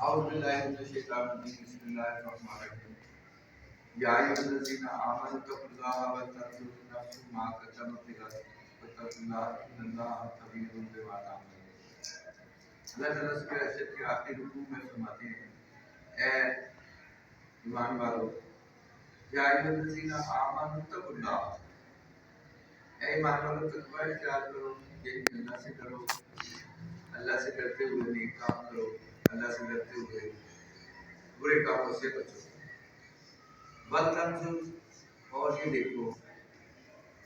أعوذ بالله من الشيطان الرجيم بسم الله الرحمن الرحيم يا أيها الذين آمنوا اتقوا الله ولتنظر نفس ما قدمت لغد واتقوا الله إن الله خبير بما تعملون. اللہ تعالیٰ اس کے ارشد کے آخری رکوع میں فرماتے ہیں اے ایمان والو یا ایھا الذین آمنوا اتقوا اللہ، اے ایمان والو تقوی اختیار کرو، یہی اللہ سے کرو، اللہ سے ڈرتے ہوئے نیک کام کرو، اللہ سے ڈرتے ہوئے برے کاموں سے بچو۔ وَلْتَنْظُرْ، اور یہ دیکھو،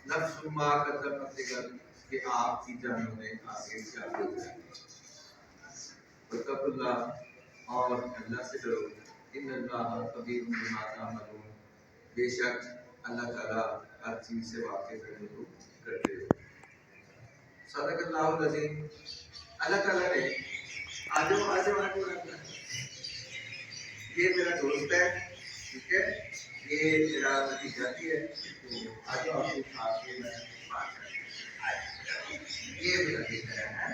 نفس ما قدمت لغد، کہ آپ کی جانوں نے آگے کیا کیا ہے۔ وَاتَّقُوا اللَّهَ، اور اللہ سے ڈرو، إِنَّ اللَّهَ خَبِيرٌ بِمَا تَعْمَلُونَ، بے شک اللہ تعالیٰ ہر چیز سے واقف ہے جو کرتے ہو۔ صدق اللہ العظیم۔ اللہ تعالیٰ نے آج یہ میرا دوست ہے، ٹھیک ہے، یہ میرا بھتیجا بھی ہے، تو آج آپ کو ساتھ کے میں بات کروں۔ یہ میرا بیٹا ہے،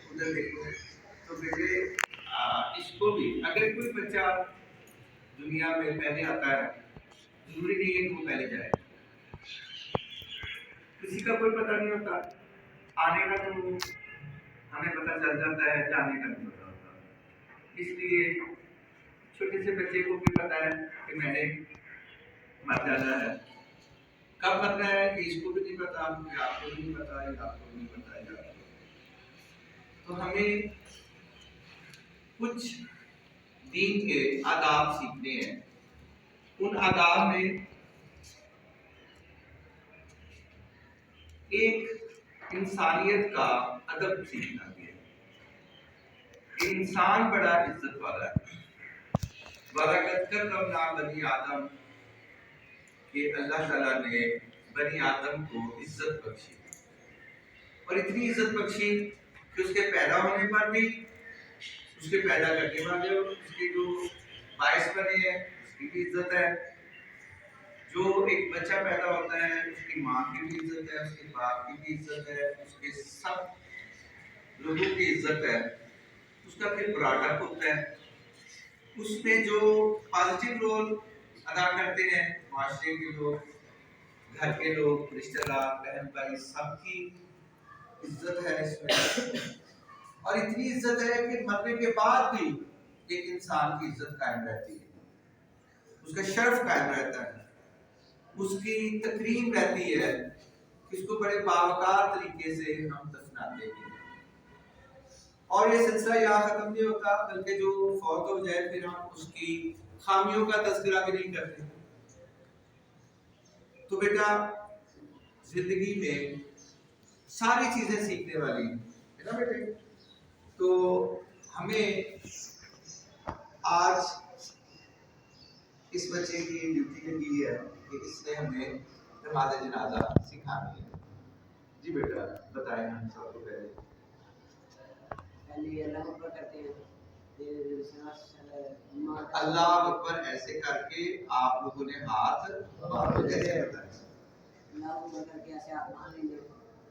ادھر دیکھو تو بیٹے اس کو بھی اگر کوئی بچہ دنیا میں پہلے آتا ہے ضروری نہیں ہے کہ وہ پہلے جائے، کسی کا کوئی پتہ نہیں ہوتا، آنے کا تو ہمیں پتہ چل جاتا ہے، جانے کا نہیں پتہ ہوتا۔ اس لیے چھوٹے سے بچے کو بھی پتہ ہے کہ میں نے مر جانا ہے، کب مرنا ہے یہ اس کو بھی نہیں پتا، کہ آپ کو بھی نہیں پتا ہے، آپ کو بھی نہیں پتا ہے۔ تو ہمیں کچھ دین کے آداب سیکھنے ہیں، ان آداب میں ایک انسانیت کا ادب سیکھنا بھی ہے۔ انسان بڑا عزت والا ہے، وَلَقَدْ كَرَّمْنَا بَنِي آدم، کہ اللہ تعالیٰ نے بنی آدم کو عزت بخشی، اور اتنی عزت بخشی کہ اس کے پیدا ہونے پر بھی، اس کے پیدا کرنے والے اور اس کے جو باعث بنے ہیں اس کی بھی عزت ہے، جو ایک بچہ پیدا ہوتا ہے اس کی ماں کی بھی عزت ہے، اس کے باپ کی بھی عزت ہے، اس کے سب لوگوں کی عزت ہے۔ اس کا پھر پروڈکٹ ہوتا ہے، اس میں جو پازیٹیو رول ادا کرتے ہیں معاشرے کے لوگ، گھر کے لوگ، رشتہ دار، بہن بھائی، سب کی عزت ہے اس میں، اور اتنی عزت ہے کہ مرنے کے بعد بھی ایک انسان کی عزت قائم رہتی ہے، اس کا شرف قائم رہتا ہے، اس کی تکریم رہتی ہے، اس کو بڑے باوقار طریقے سے ہم دفناتے ہیں۔ اور یہ سلسلہ یہاں ختم نہیں ہوتا، بلکہ جو فوت ہو جائے پھر ہم اس کی خامیوں کا تذکرہ بھی نہیں کرتے۔ تو بیٹا زندگی میں ساری چیزیں سیکھنے والی ہیں نا بیٹے، تو ہمیں آج اس بچے کی ڈیوٹی لگی ہے کہ اس نے ہمیں نماز جنازہ سکھانی ہے۔ جی بیٹا بتائیں ہم سب کو پہلے اللہ اکبر کرتے ہیں، اللہ اکبر ایسے کر کے آپ لوگوں نے ہاتھ باندھو، جیسے بتائیں اللہ اکبر کر کے ایسے ہاتھ باندھ لیں گے،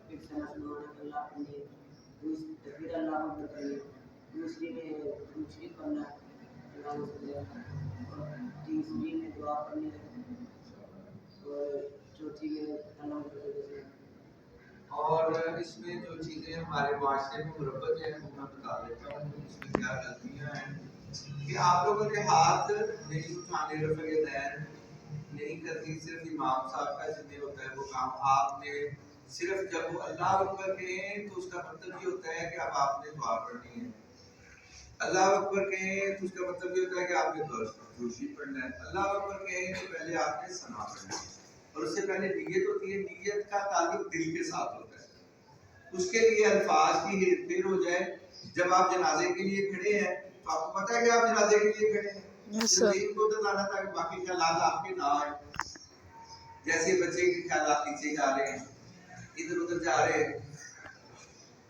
پھر سبحان اللہ پڑھیں، پھر اللہ اکبر کریں، دوسری میں دوسری پڑھنا ہے اللہ اکبر، تیسری میں دعا پڑھنی ہے، اور چوتھی میں اللہ اکبر کریں۔ اور اس میں جو چیزیں ہمارے معاشرے میں مربت ہیں وہ میں بتا دیتا ہوں اس میں کیا غلطیاں ہیں، کہ آپ لوگوں کے ہاتھ نہیں اٹھانے، رفع یدین نہیں کرنی، صرف امام صاحب کا ذمہ ہوتا ہے وہ کام۔ آپ نے صرف جب وہ اللہ اکبر کہیں تو اس کا مطلب یہ ہوتا ہے کہ اب آپ نے دعا پڑھنی ہے، اللہ اکبر کہیں تو اس کا مطلب یہ ہوتا ہے کہ آپ نے درود پڑھنا ہے، اللہ اکبر کہیں تو پہلے آپ نے ثنا پڑھنا ہے، اور اس سے پہلے نیت ہوتی ہے، نیت کا تعلق دل کے ساتھ ہوتا ہے۔ اس کے لیے الفاظ کی ہیر پھیر ہو جائے، جب آپ جنازے کے لیے کھڑے ہیں تو آپ کو پتہ ہے کہ آپ جنازے کے لیے کھڑے ہیں، دین کو تو لانا تھا کہ باقی خیالات آپ کے نہ آئے، جیسے بچے کے خیالات نیچے جا رہے ہیں، ادھر ادھر جا رہے ہیں۔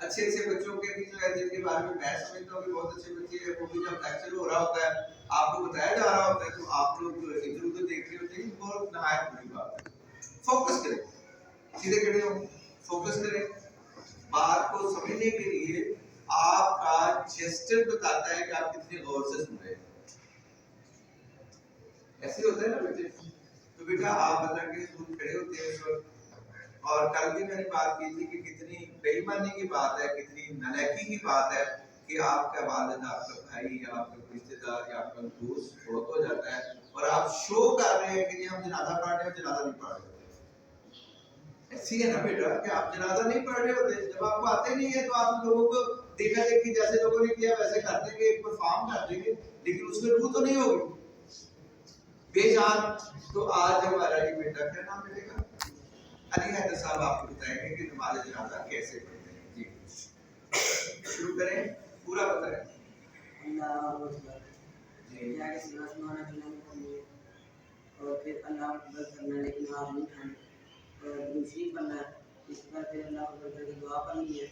اچھے اچھے بچوں کے بھی جو ہے جن کے بارے میں میں سمجھتا ہوں کہ بہت اچھے بچے ہیں، وہ بھی جب لیکچر ہو رہا ہوتا ہے آپ کو بتایا جا رہا ہوتا ہے تو آپ لوگ ادھر ادھر دیکھ رہے ہوتے ہیں، بہت نہایت بری بات ہے۔ فوکس کریں، سیدھے کھڑے ہو، فوکس کریں، بات کو سمجھنے کے لیے آپ کا جسٹر بتاتا ہے کہ آپ کتنی غور سے سن رہے ہیں. ایسے ہوتا ہے نا بیٹے. تو بیٹا آپ اللہ کے حضور کھڑے ہوتے ہیں اس وقت. اور کل بھی میں نے بات کی تھی کہ کتنی بے ایمانی کی بات ہے, کتنی نالائکی کی بات ہے کہ آپ کا والد, آپ کا بھائی, یا آپ کا رشتے دار, یا آپ کا دوست فوت ہو جاتا ہے اور آپ شو کر رہے ہیں کہ یہ ہم جنازہ پڑھ رہے ہیں, جنازہ نہیں پڑھ رہے ہوتے. ایسی ہے نا بیٹا کہ آپ جنازہ نہیں پڑھ رہے ہوتے. جب آپ کو آتے نہیں ہے تو آپ لوگوں کو دیکھا دیکھی جیسے لوگوں نے کیا ویسے کر دیں گے, پرفارم کر دیں گے, لیکن اس میں روح تو نہیں ہوگی بے جان. تو آج ہمارا یہ بیٹا کیا نام ملے گا, علی حیدر صاحب آپ کو بتائیں گے کہ نماز جنازہ کیسے پڑھتے ہیں. جی شروع کریں, پورا بتائیں. اللہ اکبر. کیا کہ سنا سنانا کلام کرنی ہے اور پھر اللہ اکبر کرنا, لیکن آپ نہیں کھانا اور دوسری کرنا ہے. اس پر پھر اللہ اکبر کر کے دعا کرنی ہے.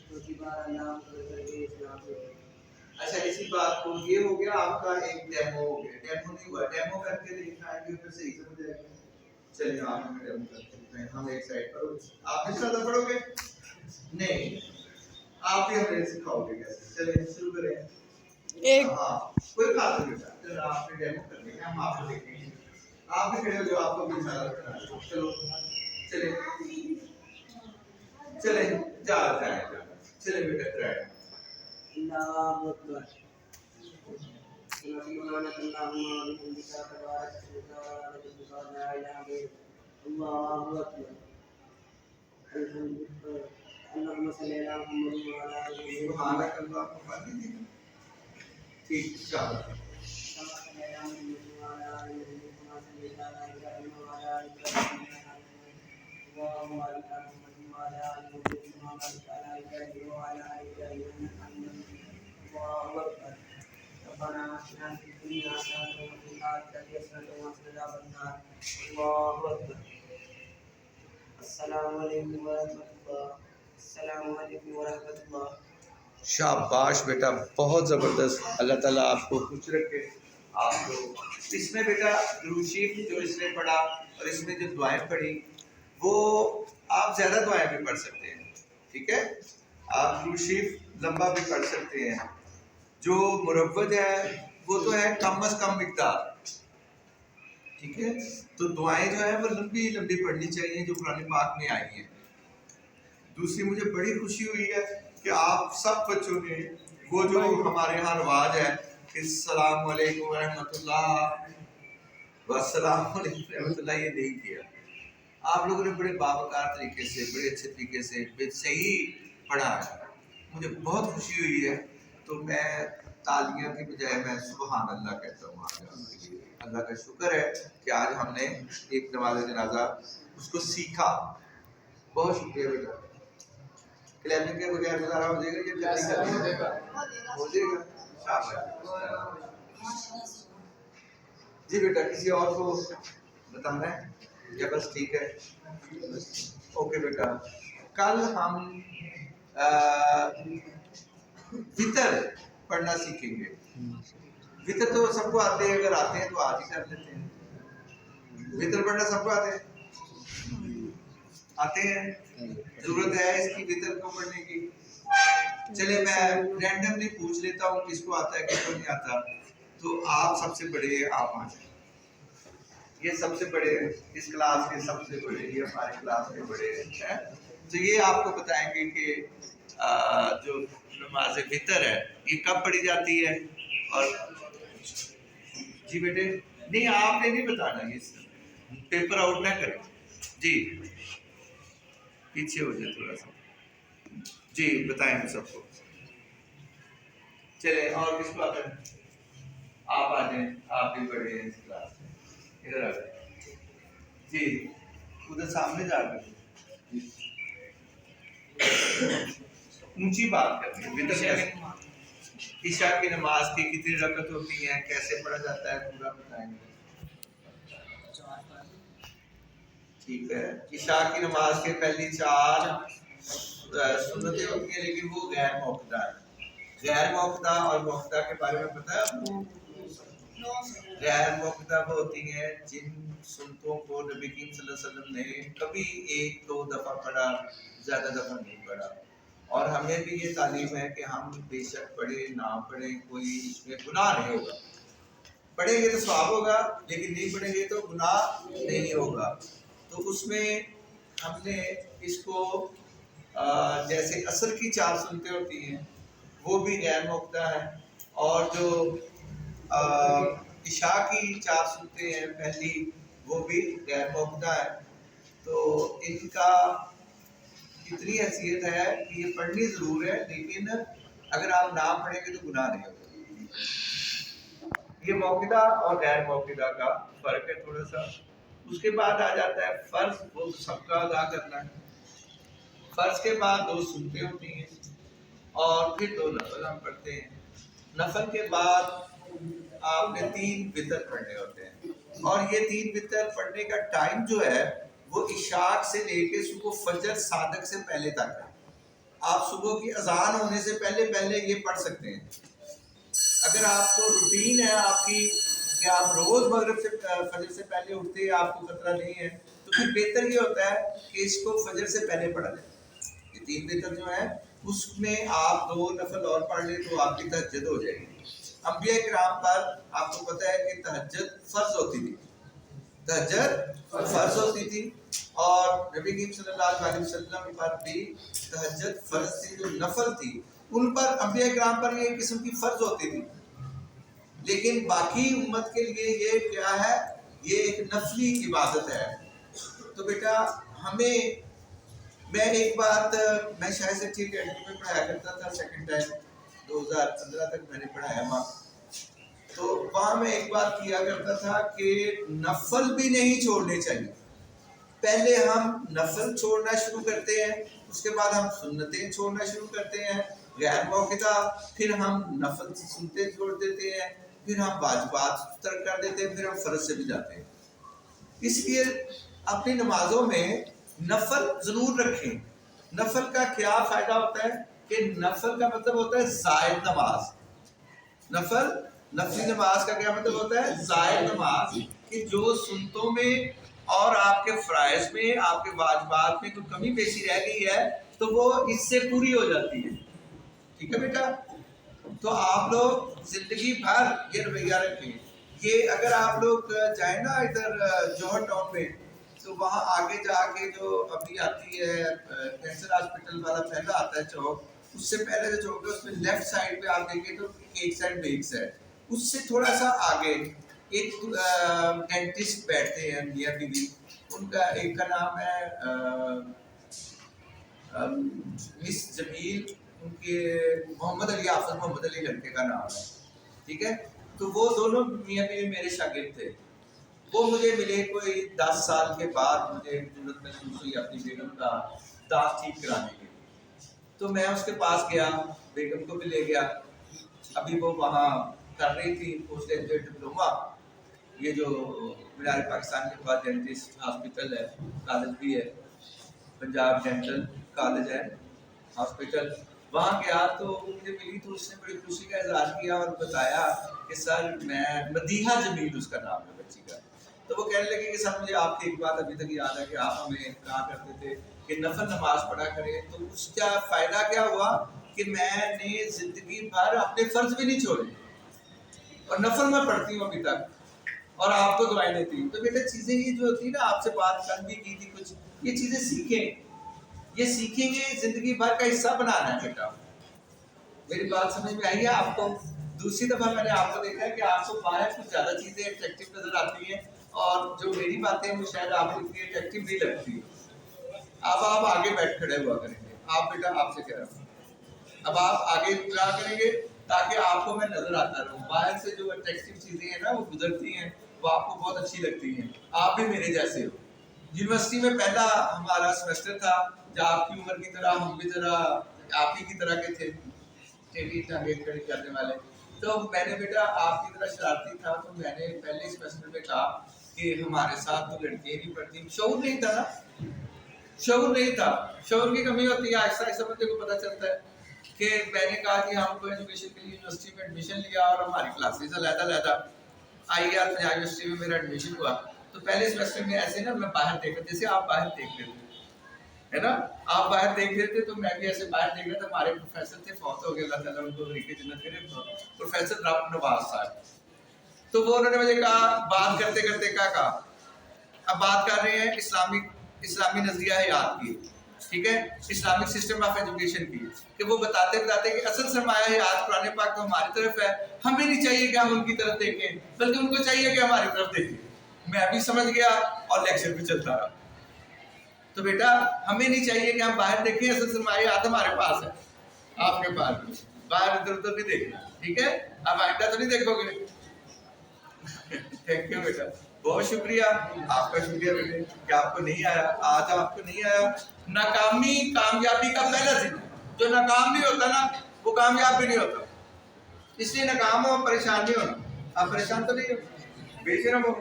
چوتھی بار اللہ اکبر کر کے اسلام دے. اچھا اسی بات کو یہ ہو گیا آپ کا ایک ڈیمو ہو گیا. ڈیمو نہیں ہوا, ڈیمو کر کے دیکھنا ہے کہ پھر صحیح سمجھ جائے گا. چلیے آپ ہمیں ڈیمو کر کے ہم ایک سائڈ پر, آپ اس طرح پڑھو گے نہیں, آپ بھی ہمیں سکھاؤ گے کیسے. چلیے شروع کریں. ہاں کوئی بات نہیں بیٹا, چلو آپ نے ڈیمو کر دیا, ہم آپ کو دیکھیں گے. آپ بھی کھڑے ہو جو آپ کو بھی سارا کرنا ہے. چلو چلے چلے جا جائیں. چلے بیٹا کرائے. اللہ اکبر. سبحانك اللهم وبحمدك تبارك اسمك وتعالى لا اله الا انت الله اكبر. اللهم صل على محمد وعلى ال محمد. سبحانك اللهم وبحمدك. ٹھیک چلو. اللهم صل على محمد وعلى ال محمد كما صليت على ابراهيم وعلى ال ابراهيم انك حميد مجيد. اللهم بارك على محمد وعلى ال محمد كما باركت على ابراهيم وعلى ال ابراهيم انك حميد مجيد. الله اكبر. ربنا آتنا في الدنيا حسنة وفي الآخرة حسنة وقنا عذاب النار. الله أكبر. السلام علیکم ورحمۃ اللہ. السلام علیکم ورحمۃ اللہ. شاباش بیٹا, بہت زبردست. اللہ تعالیٰ آپ کو خوش رکھے. آپ کو اس میں بیٹا درود شریف جو اس نے پڑھا اور اس میں جو دعائیں پڑھی وہ آپ زیادہ دعائیں بھی پڑھ سکتے ہیں. ٹھیک ہے, آپ درود شریف لمبا بھی پڑھ سکتے ہیں. جو مروج ہے وہ تو ہے کم از کم مقدار. ٹھیک ہے, تو دعائیں جو ہیں وہ لمبی لمبی پڑھنی چاہیے جو قرآن پاک میں آئی ہیں. دوسری مجھے بڑی خوشی ہوئی ہے کہ آپ سب بچوں نے وہ جو ہمارے ہاں رواج ہے کہ السلام علیکم ورحمۃ اللہ والسلام علیکم ورحمۃ اللہ, یہ نہیں کیا. آپ لوگوں نے بڑے باوقار طریقے سے, بڑے اچھے طریقے سے صحیح پڑھا ہے. مجھے بہت خوشی ہوئی ہے. تو میں تالیاں کی بجائے میں سبحان اللہ کہتا ہوں. آج اللہ کا شکر ہے کہ آج ہم نے ایک نماز جنازہ اس کو سیکھا. بہت شکریہ بیٹا. کلیمنگ کے بغیر گزارا ہو جائے گا یا ہو جائے گا. شاباش. جی بیٹا کسی اور کو بتانا ہے یا بس ٹھیک ہے؟ اوکے بیٹا. کل ہم وطر پڑھنا سیکھیں گے. وطر تو سب کو آتے ہیں, اگر آتے ہیں تو آج ہی کر لیتے ہیں. وطر پڑھنا سب کو آتے ہیں, آتے ہیں. ضرورت ہے اس کی وطر کو پڑھنے کی. چلے میں رینڈملی پوچھ لیتا ہوں کس کو آتا ہے کس کو نہیں آتا. تو آپ سب سے بڑے ہیں, آپ آ جائیں. یہ سب سے بڑے ہیں اس کلاس کے, سب سے بڑے, یہ ہمارے کلاس کے بڑے ہیں. تو یہ آپ کو بتائیں گے کہ جو نماز وطر ہے یہ کب پڑھی جاتی ہے. اور جی بیٹے نہیں, آپ نے نہیں بتانا, یہ پیپر آؤٹ نہ کریں. جی پیچھے ہو جائے تھوڑا سا. جی بتائیں گے سب کو. چلے اور کس کو آتا ہے؟ آپ آ جائیں, آپ بھی پڑھے ہیں اس کلاس میں. ادھر آ جائیں. جی ادھر سامنے جا کر اونچی بات کرنی ہے. عشاء کی نماز کی کتنی رکعت ہوتی ہیں, کیسے پڑھا جاتا ہے, پورا بتائیں گے. ٹھیک ہے, عشاء کی نماز کے پہلی 4 سنتیں ہوتی ہیں لیکن وہ غیر موقدہ ہے. غیر موقدہ اور موقدہ کے بارے میں پتہ ہے آپ کو؟ غیر موقدہ وہ ہوتی ہیں جن سنتوں کو نبی کریم صلی اللہ علیہ وسلم نے کبھی 1-2 دفعہ پڑھا, زیادہ دفعہ نہیں پڑھا. اور ہمیں بھی یہ تعلیم ہے کہ ہم بے شک پڑھیں نہ پڑھیں کوئی اس میں گناہ نہیں ہوگا. پڑھیں گے تو ثواب ہوگا لیکن نہیں پڑھیں گے تو گناہ نہیں ہوگا. تو اس میں ہم نے اس کو جیسے عصر کی 4 سنتیں ہوتی ہیں وہ بھی غیر موقع ہے، اور جو عشاء کی 4 سنتیں ہیں پہلی وہ بھی غیر موقع ہے. تو ان کا اتنی حیثیت ہے کہ یہ پڑھنی ضرور ہے، لیکن اگر آپ نہ پڑھیں گے تو گناہ نہیں ہوگا. یہ موقع اور غیر موقع کا فرق ہے تھوڑا سا. اس کے بعد آ جاتا ہے فرض، وہ سب کا ادا کرنا ہے. فرض کے بعد 2 سنتیں ہوتی ہیں اور پھر 2 نفل ہم پڑھتے ہیں. نفل کے بعد آپ نے 3 وتر پڑھنے ہوتے ہیں، اور یہ 3 وتر پڑھنے کا ٹائم جو ہے وہ عشاء سے لے کے صبح فجر صادق سے پہلے تک ہے. آپ صبح کی اذان ہونے سے پہلے یہ پڑھ سکتے ہیں. اگر آپ کو روٹین ہے آپ کی کہ آپ روز مغرب سے فجر سے پہلے اٹھتے ہیں، آپ کو خطرہ نہیں ہے، تو پھر بہتر یہ ہوتا ہے کہ اس کو فجر سے پہلے پڑھا جائے. یہ 3 وتر جو ہے اس میں آپ 2 نفل اور پڑھ لیں تو آپ کی تہجد ہو جائے گی. انبیاء کرام پر آپ کو پتہ ہے کہ تہجد فرض ہوتی تھی، تہجد فرض ہوتی تھی، اور نبی کریم صلی اللہ علیہ وسلم پر بھی تہجد فرض تھی. جو نفل تھی ان پر انبیاء کرام پر یہ قسم کی فرض ہوتی تھی، لیکن باقی امت کے لیے یہ کیا ہے، یہ ایک نفلی عبادت ہے. تو بیٹا ہمیں، میں ایک بات، میں شاید سے ٹھیک اکیڈمی میں پڑھایا کرتا تھا، سیکنڈ ٹائم 2015 تک میں نے پڑھایا وہاں. تو وہاں میں ایک بات کیا کرتا تھا کہ نفل بھی نہیں چھوڑنے چاہیے. پہلے ہم نفل چھوڑنا شروع کرتے ہیں، اس کے بعد ہم سنتیں چھوڑنا شروع کرتے ہیں غیر موقع، پھر ہم نفل سنتیں چھوڑ دیتے ہیں، پھر ہم واجبات ترک کر دیتے ہیں، پھر ہم فرض سے بھی جاتے ہیں. اس لیے اپنی نمازوں میں نفل ضرور رکھیں. نفل کا کیا فائدہ ہوتا ہے کہ نفل کا مطلب ہوتا ہے زائد نماز. نفلی نماز کا کیا مطلب ہوتا ہے؟ زائد نماز، کہ جو سنتوں میں اور آپ کے فرائض میں، آپ کے واجبات میں کوئی کمی بیشی رہ گئی ہے تو وہ اس سے پوری ہو جاتی ہے. ٹھیک ہے بیٹا؟ تو آپ لوگ زندگی بھر یہ رویہ رکھیں. یہ اگر آپ لوگ جائیں نا ادھر جوہر ٹاؤن میں، تو وہاں آگے جا کے جو ابھی آتی ہے کینسر ہاسپٹل والا پہلا آتا ہے چوک، اس سے پہلے جو چوک ہے اس میں لیفٹ سائڈ پہ آپ دیکھیں تو ایک سائڈ ویکس ہے، اس سے تھوڑا سا آگے ایک ڈینٹسٹ بیٹھتے ہیں میاں بیوی. ان کا ایک کا نام ہے مس جمیل، ان کے محمد علی، حافظ محمد علی لڑکے کا نام ہے. ٹھیک ہے؟ تو وہ دونوں میاں بیوی میرے شاگرد تھے. وہ مجھے ملے کوئی 10 سال کے بعد، مجھے ضرورت محسوس ہوئی اپنی بیگم کا دانت ٹھیک کرانے کی. تو میں اس کے پاس گیا، بیگم کو بھی لے گیا. ابھی وہ وہاں کر رہی تھی پوسٹ گریجویٹ ڈپلوما. یہ جو مینار پاکستان کے پاس ڈینٹسٹ ہاسپٹل ہے، کالج بھی ہے، پنجاب ڈینٹل کالج ہے ہاسپٹل. وہاں گیا تو مجھے ملی تو اس نے بڑی خوشی کا اظہار کیا اور بتایا کہ سر میں، مدیحہ جمیل اس کا نام ہے بچی کا. تو وہ کہنے لگے کہ سر مجھے آپ کی ایک بات ابھی تک یاد ہے کہ آپ ہمیں کہا کرتے تھے کہ نفل نماز پڑھا کریں. تو اس کا فائدہ کیا ہوا کہ میں نے زندگی بھر اپنے فرض بھی نہیں چھوڑے اور نفل میں پڑھتی ہوں ابھی تک اور آپ کو دعائیں دیتی ہوں. تو بیٹا چیزیں یہ جو ہوتی ہے نا، آپ سے بات کر بھی کی تھی کچھ، یہ چیزیں سیکھیں، یہ سیکھیں گے زندگی بھر کا حصہ بنانا ہے بیٹا. میری بات سمجھ میں آئی ہے آپ کو؟ دوسری دفعہ میں نے آپ کو دیکھا ہے کہ آپ کو باہر کچھ زیادہ چیزیں اٹریکٹیو نظر آتی ہیں، اور جو میری باتیں وہ شاید آپ کو اتنی اٹریکٹیو نہیں لگتی. اب آپ آگے بیٹھ کھڑے ہوا کریں گے. آپ بیٹا آپ سے کہہ رہا ہوں، اب آپ آگے کیا کریں گے تاکہ آپ کو میں نظر آتا رہوں. باہر سے جو اٹریکٹیو چیزیں ہیں نا وہ گزرتی ہیں، وہ آپ کو بہت اچھی لگتی ہیں. آپ بھی میرے جیسے ہو. یونیورسٹی میں پہلا ہمارا سیمسٹر تھا، جب آپ کی عمر کی طرح ہم بھی ذرا آپ ہی کی طرح کے تھے، ٹیڑھی ٹانگیں کھڑی کرنے والے. تو میں نے بیٹا آپ کی طرح شرارتی تھا، تو میں نے پہلے سیمسٹر میں کہا کہ ہمارے ساتھ تو لڑکیاں نہیں پڑھتی. شعور نہیں تھا نا، شعور نہیں تھا. شعور کی کمی ہوتی ہے. آہستہ آہستہ بندے کو پتہ چلتا ہے کہ میں نے کہا کہ ہم کو ایجوکیشن کے لیے یونیورسٹی میں ایڈمیشن لیا اور ہماری کلاسز علیحدہ علیحدہ آئی آر پنجاب یونیورسٹی میں میرا ایڈمیشن ہوا. تو پہلے سیمسٹر میں ایسے نا میں باہر دیکھا، جیسے آپ باہر دیکھ رہے تھے، ہے نا. آپ باہر دیکھ رہے تھے تو میں بھی ایسے باہر دیکھ رہا تھا. ہمارے پروفیسر تھے, فوت ہو گئے, اللہ تعالیٰ ان کو طریقے جنت کرے, پروفیسر نواز صاحب. تو وہ انہوں نے مجھے کہا, بات کرتے کرتے کیا کہا, اب بات کر رہے ہیں اسلامی نظریہ حیات کی, ٹھیک ہے, اسلامک سسٹم آف ایجوکیشن کی, کہ وہ بتاتے کہ اصل سرمایہ حیات قرآن پاک تو ہماری طرف ہے, ہمیں نہیں چاہیے کہ ہم ان کی طرف دیکھیں, بلکہ ان کو چاہیے کہ ہماری طرف دیکھیں. میں بھی سمجھ گیا اور لیکچر بھی چلتا رہا. تو بیٹا ہمیں نہیں چاہیے کہ ہم باہر دیکھیں, اصل سرمایہ حیات ہمارے پاس ہے, آپ کے پاس بھی, باہر ادھر ادھر نہیں دیکھنا, ٹھیک ہے. آپ آئندہ تو نہیں دیکھو گے. تھینک یو بیٹا, بہت شکریہ آپ کا, شکریہ بیٹے کہ آپ کو نہیں آیا, آج آپ کو نہیں آیا. ناکامی کامیابی کا پہلا دن, جو ناکام نہیں ہوتا نا وہ کامیاب بھی نہیں ہوتا. اس لیے ناکام ہو پریشان نہیں ہونا. آپ پریشان تو نہیں ہو, بے شرم ہو.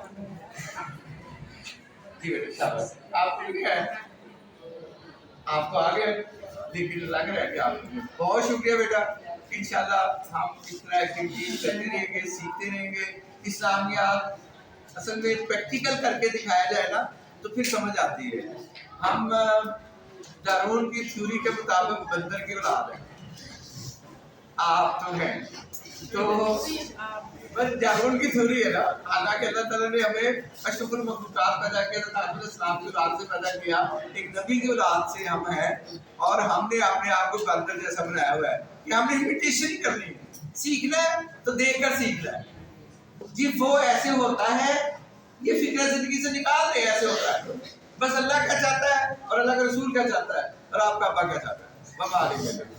جی بیٹے شاباش, آپ کو کیا ہے, آپ کو آگے لیکن لگ رہا ہے کہ آپ بہت شکریہ بیٹا. انشاءاللہ ہم اس طرح ایکٹیویٹیز کرتے رہیں گے, سیکھتے رہیں گے. اسلامیات اصل میں پریکٹیکل کر کے دکھایا جائے نا تو پھر سمجھ آتی ہے. ہم ڈارون کی تھیوری کے مطابق بندر کی اولاد ہیں, آپ تو ہیں, تو بس ڈارون کی تھیوری ہے نا. حالانکہ اللہ تعالیٰ نے ہمیں اشرف المخلوقات پیدا کیا, تعلیم الاسلام کی اولاد سے پیدا کیا, ایک نبی کی اولاد سے ہم ہیں, اور ہم نے اپنے آپ کو بندر جیسا بنایا ہوا ہے کہ ہم نے امیٹیشن ہی کرنی ہے. سیکھنا ہے تو دیکھ کر سیکھنا ہے. جی وہ ایسے ہوتا ہے, یہ فکر زندگی سے نکال دے, ایسے ہوتا ہے. بس اللہ کیا چاہتا ہے اور اللہ کا رسول کیا چاہتا ہے اور آپ کا ابا کیا چاہتا ہے.